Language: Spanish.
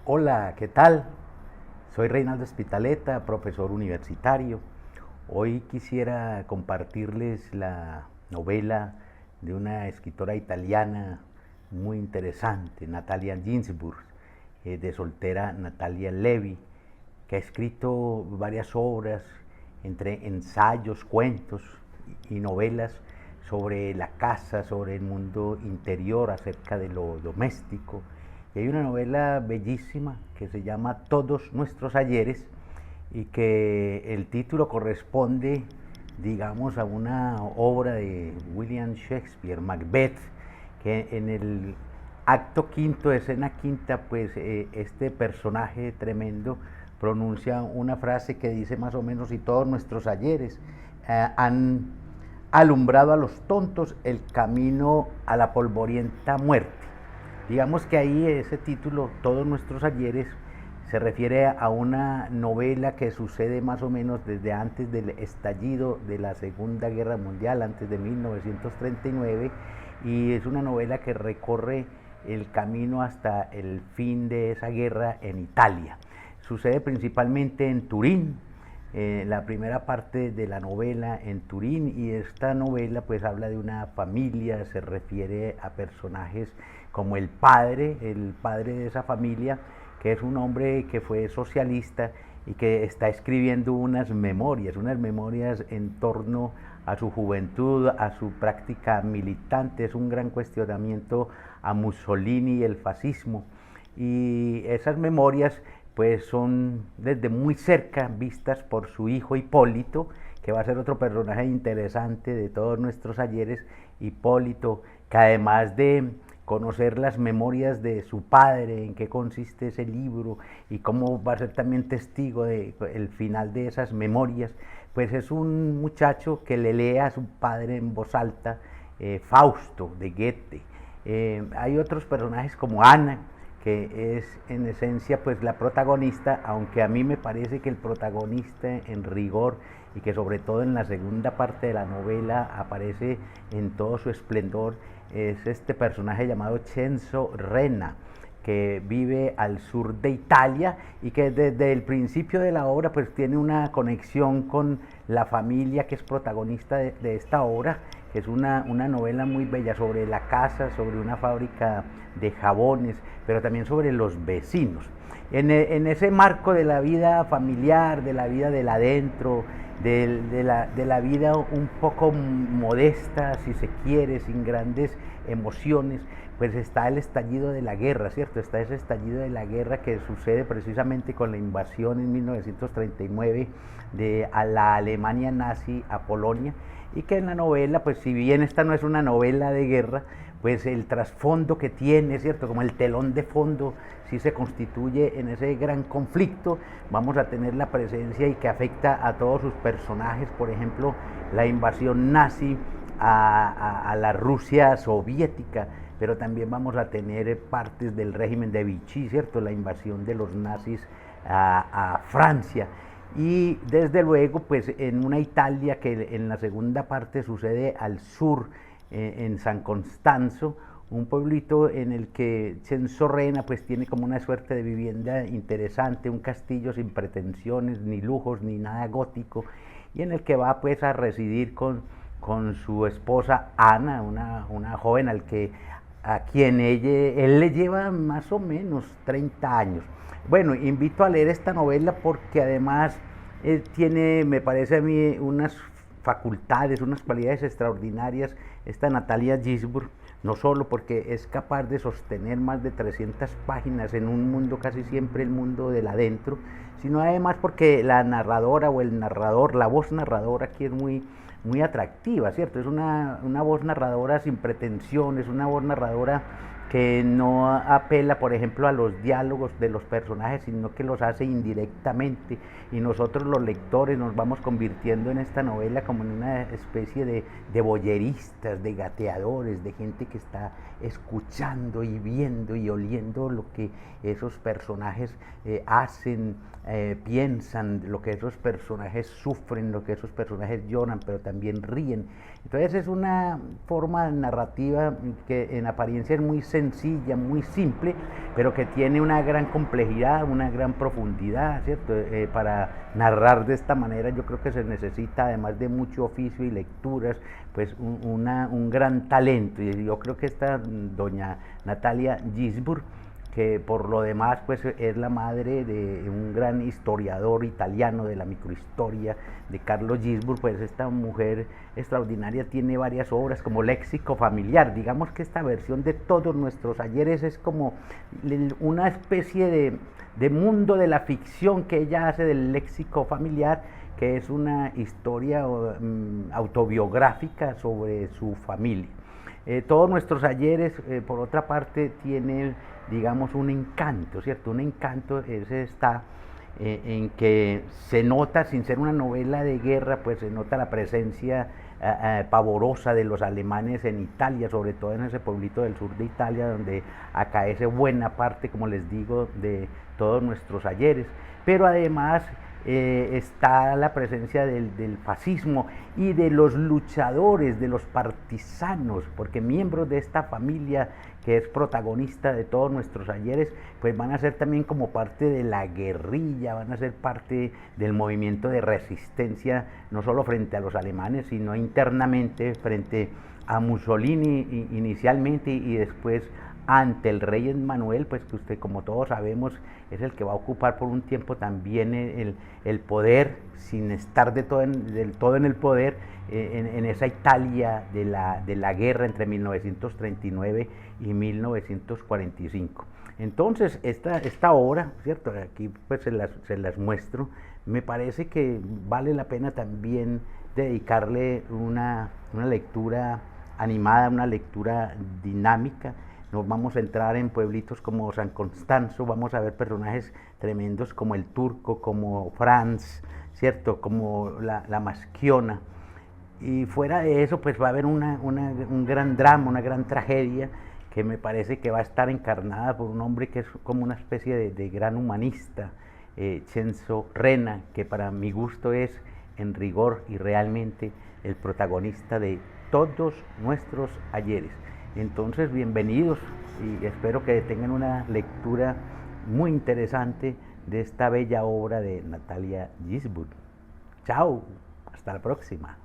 Hola, ¿qué tal? Soy Reinaldo Espitaleta, profesor universitario. Hoy quisiera compartirles la novela de una escritora italiana muy interesante, Natalia Ginzburg, de soltera Natalia Levi, que ha escrito varias obras, entre ensayos, cuentos y novelas sobre la casa, sobre el mundo interior, acerca de lo doméstico. Y hay una novela bellísima que se llama Todos nuestros ayeres y que el título corresponde, digamos, a una obra de William Shakespeare, Macbeth, que en el acto quinto, escena quinta, pues este personaje tremendo pronuncia una frase que dice más o menos: y todos nuestros ayeres han alumbrado a los tontos el camino a la polvorienta muerte. Digamos que ahí ese título, Todos nuestros ayeres, se refiere a una novela que sucede más o menos desde antes del estallido de la Segunda Guerra Mundial, antes de 1939, y es una novela que recorre el camino hasta el fin de esa guerra en Italia. Sucede principalmente en Turín, la primera parte de la novela en Turín, y esta novela pues habla de una familia, se refiere a personajes como el padre de esa familia, que es un hombre que fue socialista y que está escribiendo unas memorias en torno a su juventud, a su práctica militante. Es un gran cuestionamiento a Mussolini y el fascismo, y esas memorias pues son desde muy cerca vistas por su hijo Hipólito, que va a ser otro personaje interesante de todos nuestros ayeres. Hipólito, que además de conocer las memorias de su padre, en qué consiste ese libro y cómo va a ser también testigo del final de esas memorias, pues es un muchacho que le lee a su padre en voz alta Fausto de Goethe. Hay otros personajes como Ana, que es en esencia pues la protagonista, aunque a mí me parece que el protagonista en rigor, y que sobre todo en la segunda parte de la novela aparece en todo su esplendor, es este personaje llamado Cenzo Rena, que vive al sur de Italia y que desde el principio de la obra pues tiene una conexión con la familia que es protagonista de esta obra, que es una novela muy bella sobre la casa, sobre una fábrica de jabones, pero también sobre los vecinos. En ese marco de la vida familiar, de la vida del adentro, de la vida un poco modesta, si se quiere, sin grandes emociones, pues está el estallido de la guerra, ¿cierto? Está ese estallido de la guerra que sucede precisamente con la invasión en 1939 de a la Alemania nazi a Polonia, y que en la novela, pues si bien esta no es una novela de guerra, pues el trasfondo que tiene, ¿cierto? Como el telón de fondo, sí se constituye en ese gran conflicto. Vamos a tener la presencia y que afecta a todos sus personajes, por ejemplo, la invasión nazi a la Rusia soviética, pero también vamos a tener partes del régimen de Vichy, ¿cierto? La invasión de los nazis a Francia. Y desde luego, pues en una Italia que en la segunda parte sucede al sur, en San Constanzo, un pueblito en el que Cenzo Rena pues tiene como una suerte de vivienda interesante, un castillo sin pretensiones, ni lujos, ni nada gótico, y en el que va pues a residir con su esposa Ana, una joven a quien él le lleva más o menos 30 años. Bueno, invito a leer esta novela porque además tiene, me parece a mí, unas facultades, unas cualidades extraordinarias, esta Natalia Ginzburg, no solo porque es capaz de sostener más de 300 páginas en un mundo, casi siempre el mundo del adentro, sino además porque la narradora o el narrador, la voz narradora aquí es muy atractiva, ¿cierto? Es una voz narradora sin pretensiones, una voz narradora que no apela, por ejemplo, a los diálogos de los personajes, sino que los hace indirectamente, y nosotros los lectores nos vamos convirtiendo en esta novela como en una especie de boyeristas, de gateadores, de gente que está escuchando y viendo y oliendo lo que esos personajes hacen, piensan, lo que esos personajes sufren, lo que esos personajes lloran, pero también ríen. Entonces es una forma narrativa que en apariencia es muy sencilla, sencilla, muy simple, pero que tiene una gran complejidad, una gran profundidad, ¿cierto? Para narrar de esta manera yo creo que se necesita, además de mucho oficio y lecturas, pues un gran talento. Y yo creo que esta doña Natalia Ginzburg, que por lo demás pues es la madre de un gran historiador italiano de la microhistoria, de Carlo Ginzburg, pues esta mujer extraordinaria tiene varias obras como Léxico Familiar. Digamos que esta versión de Todos Nuestros Ayeres es como una especie de mundo de la ficción que ella hace del léxico familiar, que es una historia autobiográfica sobre su familia. Todos Nuestros Ayeres, por otra parte, tiene, digamos, un encanto, ¿cierto? Un encanto, ese está en que se nota, sin ser una novela de guerra, pues se nota la presencia pavorosa de los alemanes en Italia, sobre todo en ese pueblito del sur de Italia, donde acaece buena parte, como les digo, de Todos Nuestros Ayeres. Pero además está la presencia del fascismo y de los luchadores, de los partisanos, porque miembros de esta familia que es protagonista de Todos Nuestros Ayeres, pues van a ser también como parte de la guerrilla, van a ser parte del movimiento de resistencia, no solo frente a los alemanes, sino internamente frente a Mussolini inicialmente y después ante el rey Emmanuel, pues que usted, como todos sabemos, es el que va a ocupar por un tiempo también el poder, sin estar del todo en el poder, en esa Italia de la guerra entre 1939 y 1945. Entonces, esta obra, ¿cierto? Aquí pues se las muestro. Me parece que vale la pena también dedicarle una lectura animada, una lectura dinámica. Nos vamos a entrar en pueblitos como San Constanzo, vamos a ver personajes tremendos como el Turco, como Franz, ¿cierto? Como la Maschiona. Y fuera de eso, pues va a haber un gran drama, una gran tragedia, que me parece que va a estar encarnada por un hombre que es como una especie de gran humanista, Cenzo Rena, que para mi gusto es en rigor y realmente el protagonista de Todos Nuestros Ayeres. Entonces, bienvenidos y espero que tengan una lectura muy interesante de esta bella obra de Natalia Ginzburg. Chao, hasta la próxima.